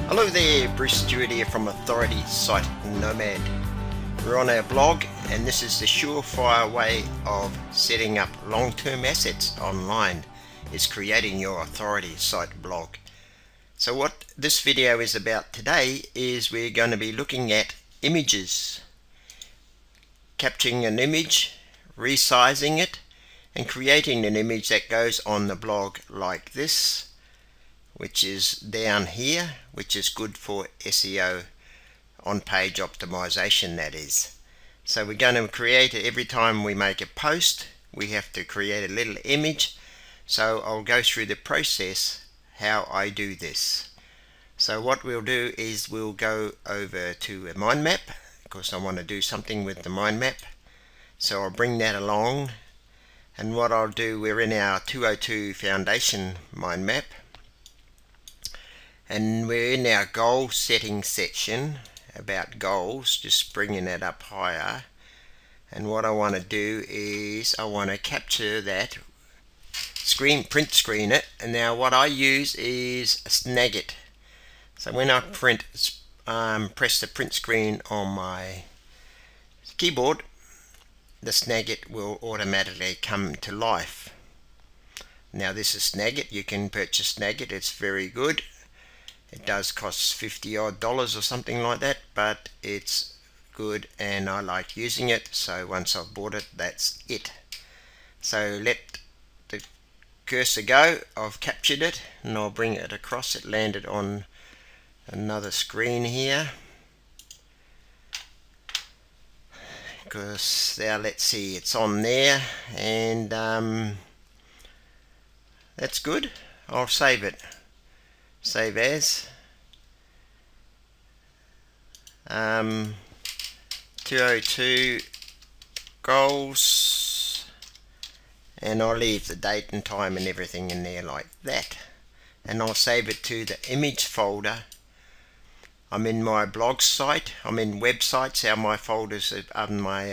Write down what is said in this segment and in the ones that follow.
Hello there, Bruce Stewart here from Authority Site Nomad. We're on our blog, and this is the surefire way of setting up long-term assets online, is creating your Authority Site blog. So what this video is about today is we're going to be looking at images, capturing an image, resizing it, and creating an image that goes on the blog like this, which is down here, which is good for SEO, on-page optimization, that is. So we're going to create it every time we make a post. We have to create a little image. So I'll go through the process how I do this. So what we'll do is we'll go over to a mind map, because I want to do something with the mind map. So I'll bring that along, and what I'll do, we're in our 202 foundation mind map, and we're in our goal setting section about goals, just bringing that up higher. And what I want to do is I want to capture that screen, print screen it. And now what I use is a Snagit. So when I press the print screen on my keyboard, the Snagit will automatically come to life. Now this is Snagit. You can purchase Snagit. It's very good. It does cost $50 odd or something like that, but it's good and I like using it. So once I've bought it, that's it. So let the cursor go. I've captured it and I'll bring it across. It landed on another screen here. Because now let's see, it's on there, and that's good. I'll save it. Save as 202 goals, and I'll leave the date and time and everything in there like that, and I'll save it to the image folder. I'm in my blog site, I'm in websites, how my folders on my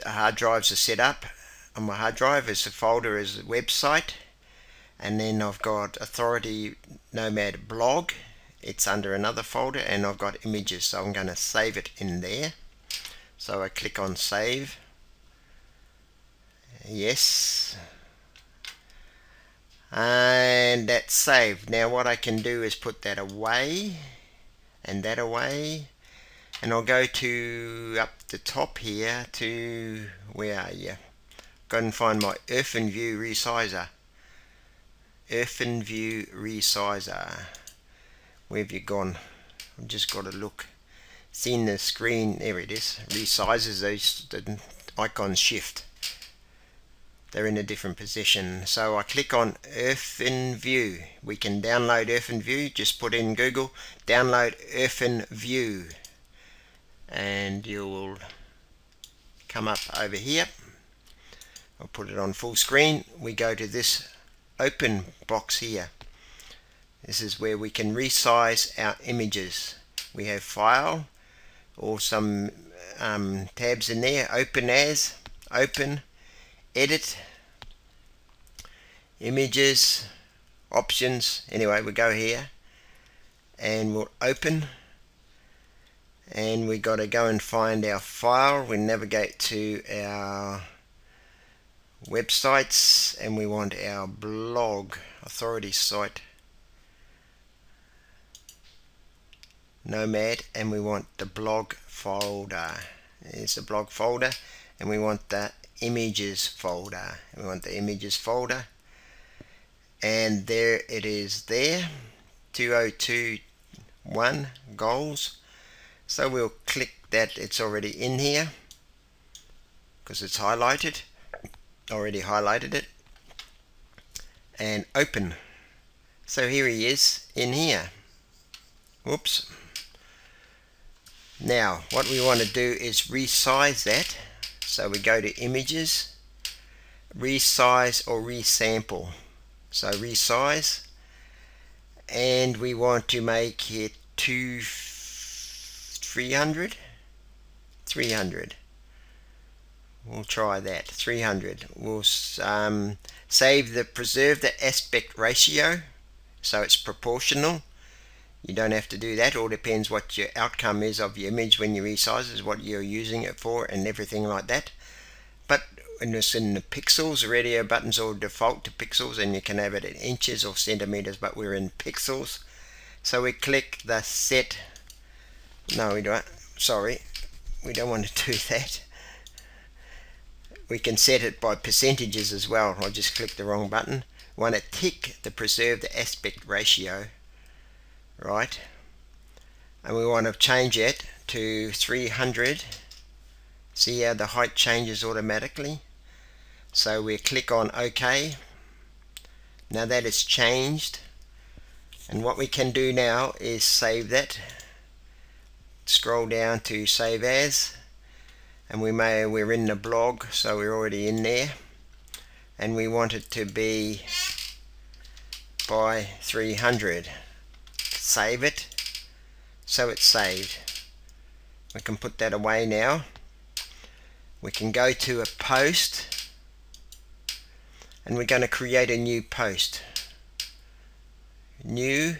hard drives are set up. On my hard drive is a folder as a website, and then I've got Authority Nomad blog, it's under another folder, and I've got images, so I'm going to save it in there. So I click on save, yes, and that's saved. Now what I can do is put that away and that away, and I'll go to up the top here to, where are you? Go and find my Earthen View Resizer. Earthen View Resizer. Where have you gone? I've just got to look. Seen the screen, there it is. Resizes, those the icons shift. They're in a different position. So I click on Earthen View. We can download Earthen View. Just put in Google, download Earthen View, and you will come up over here. I'll put it on full screen. We go to this open box here. This is where we can resize our images. We have file, or some tabs in there. Open as, open, edit, images, options. Anyway, we go here and we'll open, and we got to go and find our file. We navigate to our websites, and we want our blog, Authority Site Nomad, and we want the blog folder. It's a blog folder, and we want the images folder. We want the images folder, and there it is there, 2021 goals. So we'll click that. It's already in here because it's highlighted. Already highlighted it, and open. So here he is in here. Whoops. Now what we want to do is resize that. So we go to images, resize or resample. So resize, and we want to make it to 300. We'll try that, 300. We'll preserve the aspect ratio, so it's proportional. You don't have to do that. All depends what your outcome is of your image when you resize, is what you're using it for and everything like that. But when it's in the pixels, radio buttons all default to pixels, and you can have it in inches or centimeters, but we're in pixels. So we click the set. No, we don't. Sorry, we don't want to do that. We can set it by percentages as well. I just clicked the wrong button. We want to tick to preserve the aspect ratio, right? And we want to change it to 300. See how the height changes automatically? So we click on OK. Now that it's changed, and what we can do now is save that. Scroll down to Save As, and we're in the blog, so we're already in there, and we want it to be by 300. Save it. So it's saved. We can put that away now. We can go to a post, and we're going to create a new post. New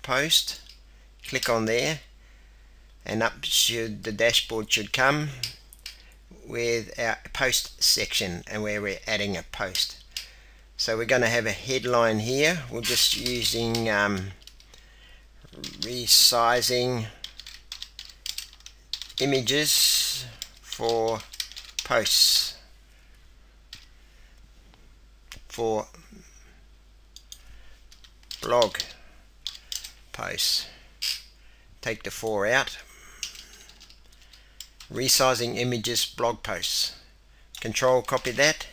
post. Click on there, and up the dashboard should come with our post section, and where we're adding a post. So we're going to have a headline here. We're just using resizing images for posts, for blog posts. Take the 4 out. Resizing images blog posts. Control copy that.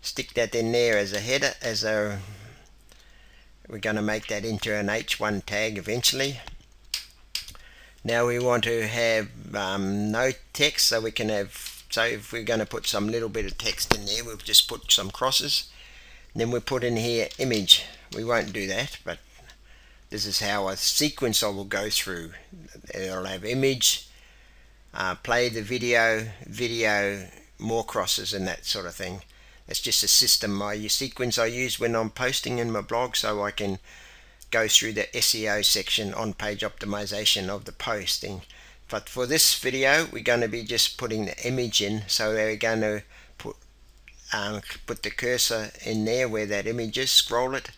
Stick that in there as a header, we're going to make that into an H1 tag eventually. Now we want to have no text, so we can have, so if we're going to put some little bit of text in there, we'll just put some crosses. Then we put in here image. We won't do that, but this is how a sequence I will go through. It'll have image, play the video, more crosses and that sort of thing. It's just a system, sequence I use when I'm posting in my blog, so I can go through the SEO section, on page optimization of the posting. But for this video we're going to be just putting the image in, so we're going to put the cursor in there where that image is, scroll it,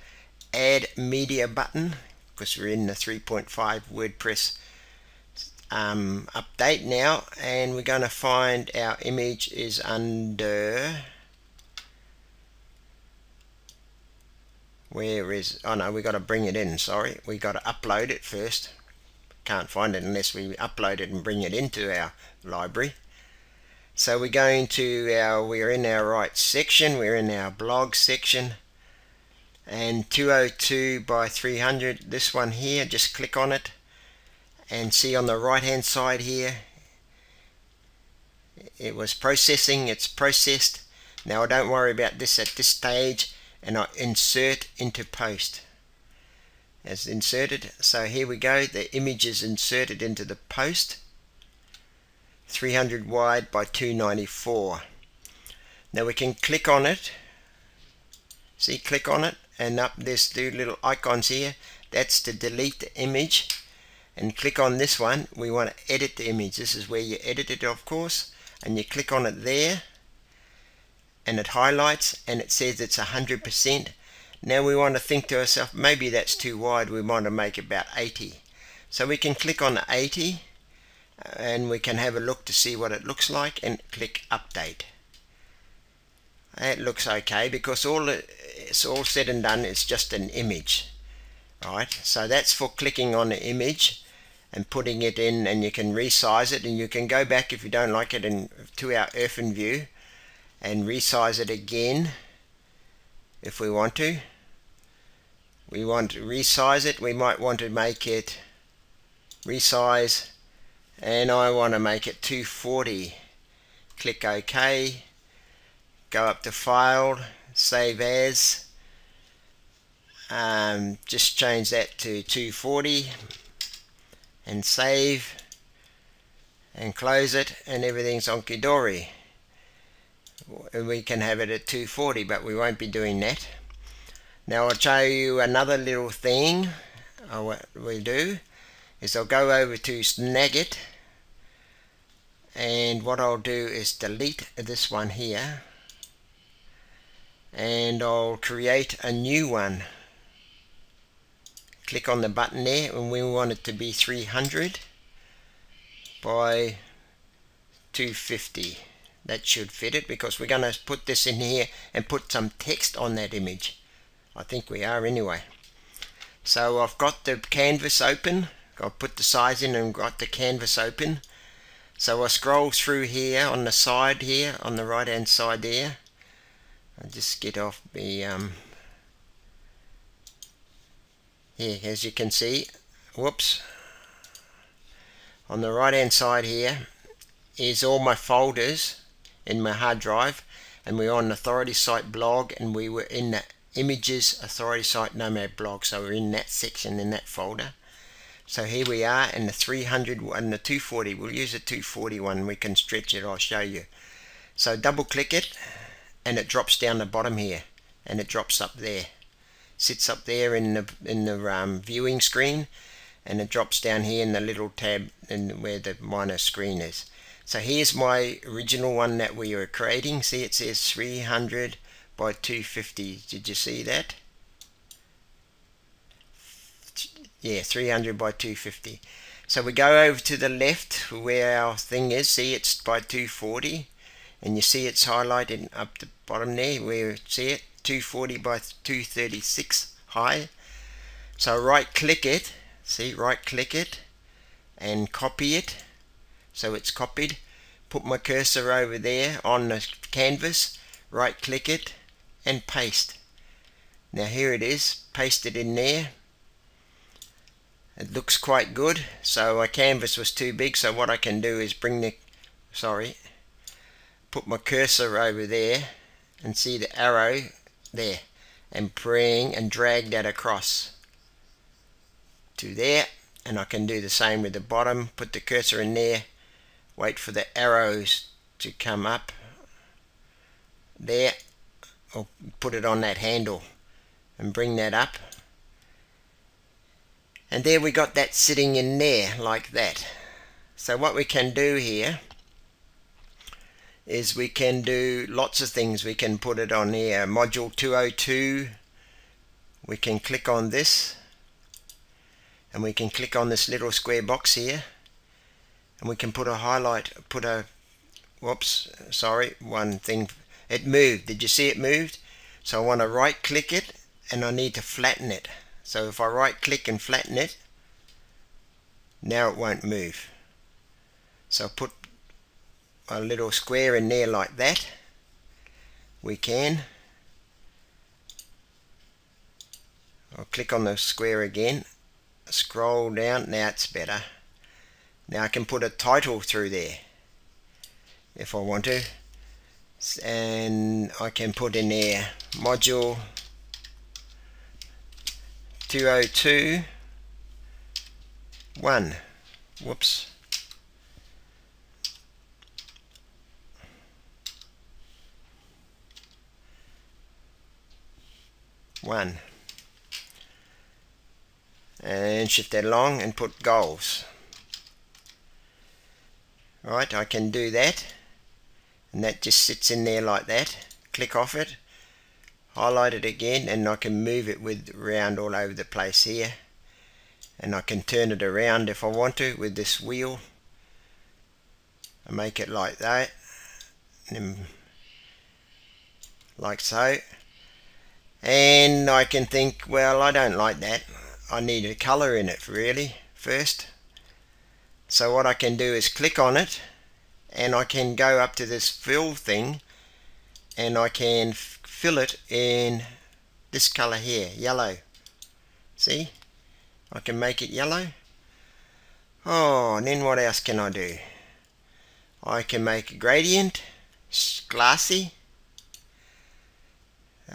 add media button, because we're in the 3.5 WordPress update now, and we're going to find our image is under, where is, oh no, we got to bring it in, sorry, we got to upload it first. Can't find it unless we upload it and bring it into our library. So we're going to we're in our right section, we're in our blog section, and 202 by 300, this one here, just click on it and see on the right hand side here, it was processing, it's processed. Now I don't worry about this at this stage, and I insert into post. As inserted, so here we go, the image is inserted into the post, 300 wide by 294. Now we can click on it, see, click on it, and up there's two little icons here, that's to delete the image, and click on this one, we want to edit the image. This is where you edit it, of course, and you click on it there, and it highlights and it says it's 100%. Now we want to think to ourselves, maybe that's too wide, we want to make about 80. So we can click on the 80 and we can have a look to see what it looks like, and click update. It looks okay, because it's all said and done, it's just an image. Right, so that's for clicking on the image and putting it in, and you can resize it, and you can go back if you don't like it to our earthen view and resize it again if we want to. We want to resize it, we might want to make it resize, and I want to make it 240. Click OK, go up to File, Save As, just change that to 240 and save and close it, and everything's honky-dory. We can have it at 240, but we won't be doing that. Now I'll show you another little thing what we do is I'll go over to Snagit, and what I'll do is delete this one here, and I'll create a new one. Click on the button there, and we want it to be 300 by 250. That should fit it, because we're going to put this in here and put some text on that image. I think we are anyway. So I've got the canvas open, I've put the size in and got the canvas open. So I scroll through here on the side here, on the right hand side there. I'll just get off the here, as you can see, whoops, on the right hand side here is all my folders in my hard drive, and we're on Authority Site blog, and we were in the Images Authority Site Nomad blog, so we're in that section, in that folder. So here we are in the 300 and the 240. We'll use a 240 one. We can stretch it, I'll show you. So double click it, and it drops down the bottom here, and it drops up there, sits up there in the viewing screen, and it drops down here in the little tab in where the minor screen is. So here's my original one that we were creating. See, it says 300 by 250. Did you see that? Yeah, 300 by 250. So we go over to the left where our thing is. See, it's by 240, and you see it's highlighted up the bottom there where you see it, 240 by 236 high. So right click it, see, right click it and copy it. So it's copied. Put my cursor over there on the canvas, right click it and paste. Now here it is, paste it in there. It looks quite good. So my canvas was too big, so what I can do is bring the, put my cursor over there and see the arrow there, and bring and drag that across to there, and I can do the same with the bottom. Put the cursor in there, wait for the arrows to come up there, or put it on that handle and bring that up, and there we got that sitting in there like that. So what we can do here is we can do lots of things. We can put it on here, module 202. We can click on this, and we can click on this little square box here, and we can put a highlight, put a, whoops, sorry, one thing, it moved. Did you see it moved? So I want to right click it, and I need to flatten it. So if I right click and flatten it, now it won't move. So put a little square in there like that. We can. I'll click on the square again, scroll down, now it's better. Now I can put a title through there if I want to, and I can put in there module 202 1. Whoops. One, and shift that along and put goals. Right, I can do that, and that just sits in there like that. Click off it, highlight it again, and I can move it with around all over the place here, and I can turn it around if I want to with this wheel and make it like that, and like so. And I can think, well, I don't like that, I need a color in it really first. So what I can do is click on it, and I can go up to this fill thing, and I can fill it in this color here, yellow. See, I can make it yellow. Oh, and then what else can I do? I can make a gradient, glassy.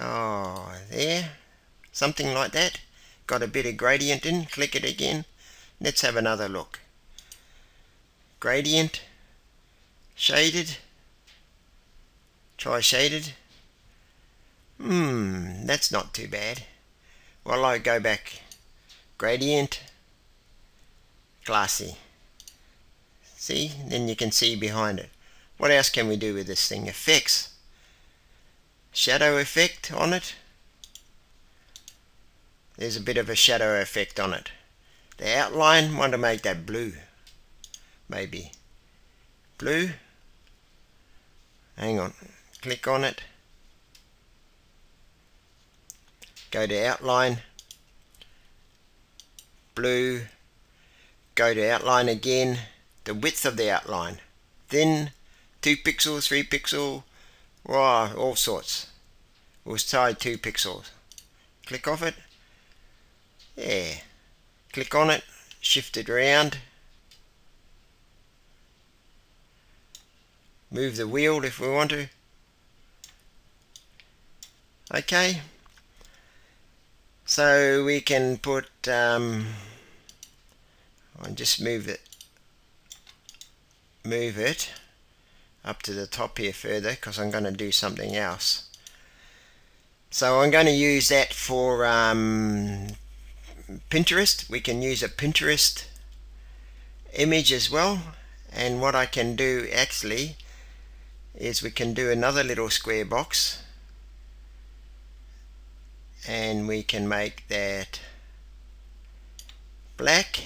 Oh, there, something like that. Got a bit of gradient in. Click it again. Let's have another look. Gradient, shaded, try shaded. That's not too bad. Well, I go back gradient, glassy. See, then you can see behind it. What else can we do with this thing? Effects, shadow effect on it. There's a bit of a shadow effect on it. The outline, want to make that blue, maybe blue. Hang on, click on it, go to outline, blue, go to outline again, the width of the outline, thin, 2 pixels, 3 pixel, wow, all sorts. We'll try 2 pixels. Click off it, yeah, click on it, shift it around, move the wheel if we want to. Okay, so we can put I'll just move it up to the top here further, because I'm going to do something else. So I'm going to use that for Pinterest. We can use a Pinterest image as well, and what I can do actually is we can do another little square box, and we can make that black,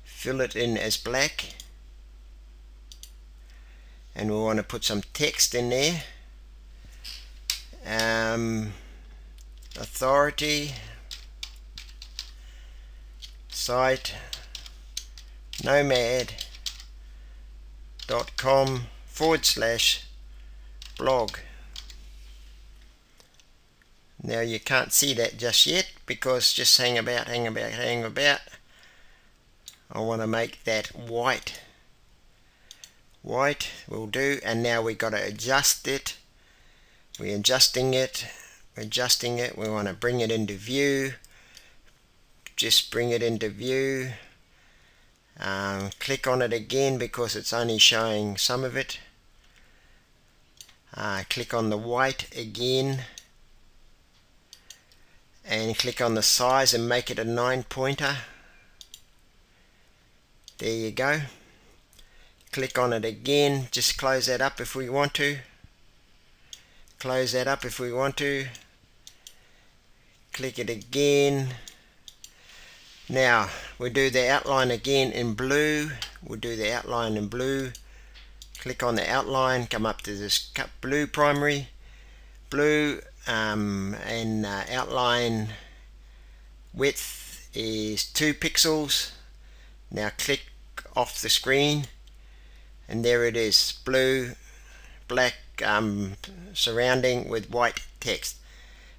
fill it in as black, and we want to put some text in there. Authority site nomad.com/blog. Now you can't see that just yet, because just hang about. I want to make that white. White will do, and now we got to adjust it. We're adjusting it. We want to bring it into view. Just bring it into view. Click on it again because it's only showing some of it. Click on the white again, and click on the size and make it a 9-pointer. There you go. Click on it again, just close that up if we want to. Close that up if we want to. Click it again. Now we'll do the outline again in blue. We'll do the outline in blue. Click on the outline, come up to this blue primary, blue, and outline width is 2 pixels. Now click off the screen, and there it is, blue, black surrounding with white text.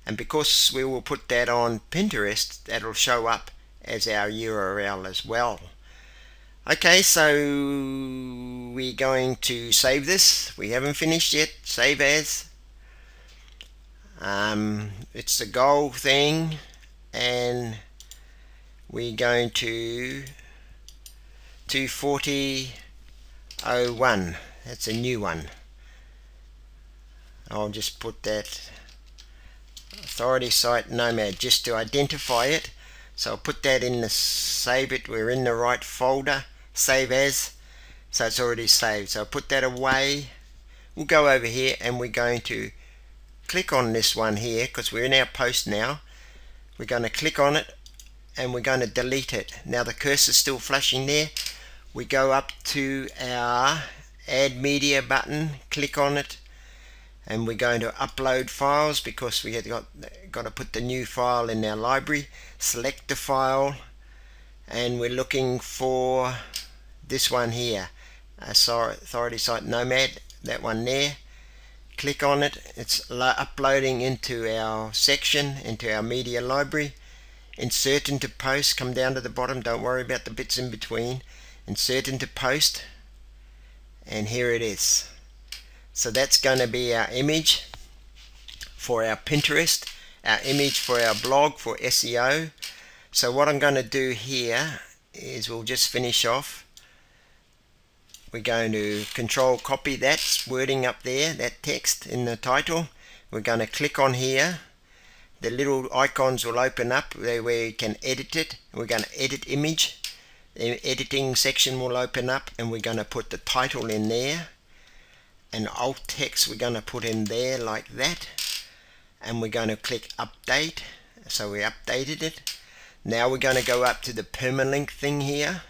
And because we will put that on Pinterest, that'll show up as our URL as well. Okay, so we're going to save this. We haven't finished yet. Save as. It's the goal thing, and we're going to 240.01. That's a new one. I'll just put that authority site nomad just to identify it. So I'll put that in the save it. We're in the right folder, save as. So it's already saved. So I'll put that away. We'll go over here and we're going to click on this one here because we're in our post now. We're going to click on it and we're going to delete it. Now the cursor's still flashing there. We go up to our add media button, click on it, and we're going to upload files because we have got to put the new file in our library. Select the file, and we're looking for this one here, authority site nomad, that one there. Click on it. It's uploading into our section, into our media library. Insert into post, come down to the bottom, don't worry about the bits in between. Insert into post, and here it is. So that's going to be our image for our Pinterest, our image for our blog for SEO. So what I'm going to do here is we'll just finish off. We're going to control copy that wording up there, that text in the title. We're going to click on here, the little icons will open up where you can edit it. We're going to edit image. The editing section will open up, and we're going to put the title in there, and alt text we're going to put in there like that, and we're going to click update. So we updated it. Now we're going to go up to the permalink thing here,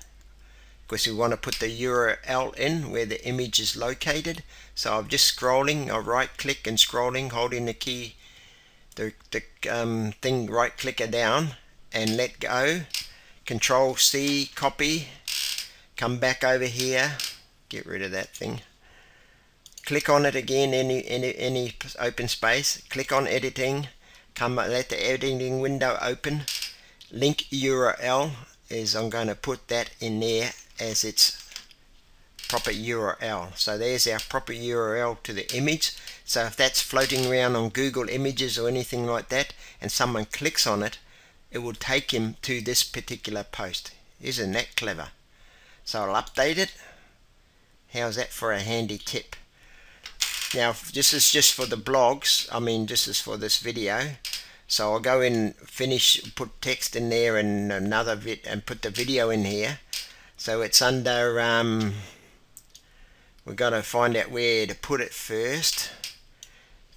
because we want to put the URL in where the image is located. So I'm just scrolling, I right click and scrolling, holding the key, the thing, right clicker down and let go. Control C, copy, come back over here, get rid of that thing, click on it again, any open space, click on editing, let the editing window open. Link URL is, I'm going to put that in there as its proper URL. So there's our proper URL to the image. So if that's floating around on Google Images or anything like that, and someone clicks on it, it will take him to this particular post. Isn't that clever? So I'll update it. How's that for a handy tip? Now this is just for the blogs, this is for this video. So I'll go in, finish, put text in there and another and put the video in here. So it's under, we've got to find out where to put it first.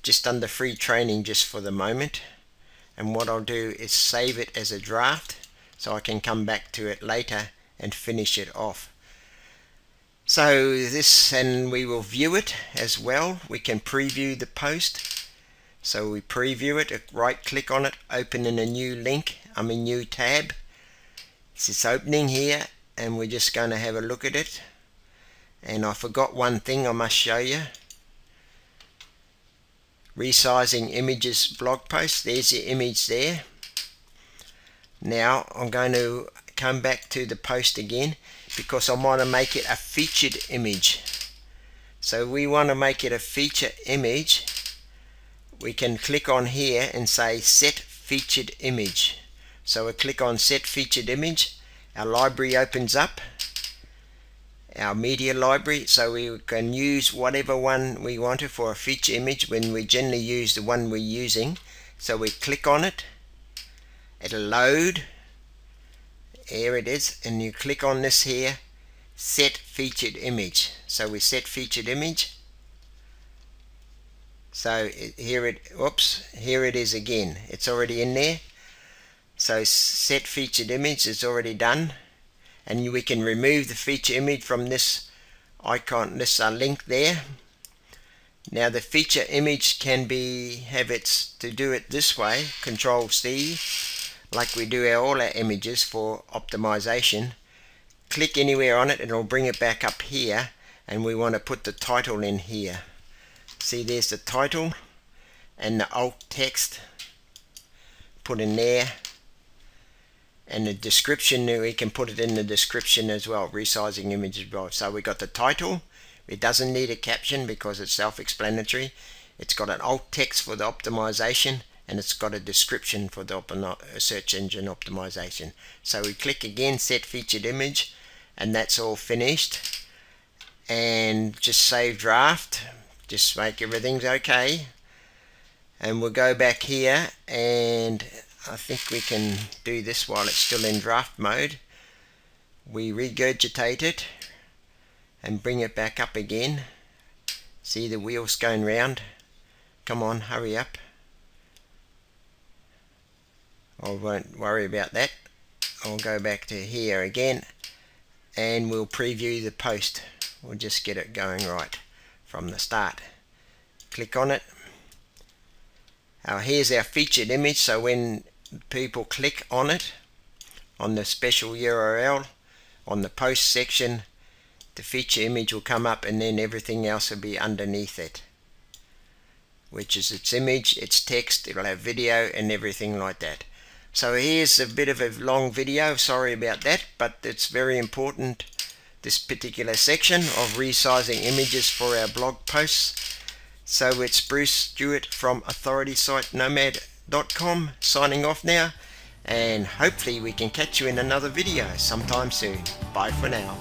Just under free training just for the moment. And what I'll do is save it as a draft so I can come back to it later and finish it off. So this, and we will view it as well. We can preview the post. So we preview it, right click on it, open in a new link, new tab. It's opening here, and we're just going to have a look at it. And I forgot one thing I must show you. Resizing images blog post. There's the image there. Now I'm going to come back to the post again, because I want to make it a featured image. So we want to make it a feature image. We can click on here and say set featured image. So we click on set featured image. Our library opens up, our media library, so we can use whatever one we wanted for a feature image, when we generally use the one we're using. So we click on it, it'll load, here it is, and you click on this here, set featured image. So we set featured image. So here it is again, it's already in there. So set featured image is already done, and we can remove the feature image from this icon, this link there. Now the feature image can to do it this way, Control C, like we do all our images for optimization. Click anywhere on it and it'll bring it back up here, and we want to put the title in here. See, there's the title and the alt text, put in there, and the description, we can put it in the description as well, resizing images. So we got the title, it doesn't need a caption because it's self-explanatory. It's got an alt text for the optimization, and it's got a description for the search engine optimization. So we click again, set featured image, and that's all finished. And just save draft, just make everything's okay, and we'll go back here, and I think we can do this while it's still in draft mode. We regurgitate it and bring it back up again. See the wheels going round? Come on, hurry up. I won't worry about that. I'll go back to here again, and we'll preview the post. We'll just get it going right from the start. Click on it. Here's our featured image, so when people click on it, on the special URL, on the post section, the feature image will come up, and then everything else will be underneath it, which is its image, its text, it'll have video and everything like that. So here's a bit of a long video, sorry about that, but it's very important, this particular section of resizing images for our blog posts. So it's Bruce Stewart from authoritysitenomad.com signing off now, and hopefully we can catch you in another video sometime soon. Bye for now.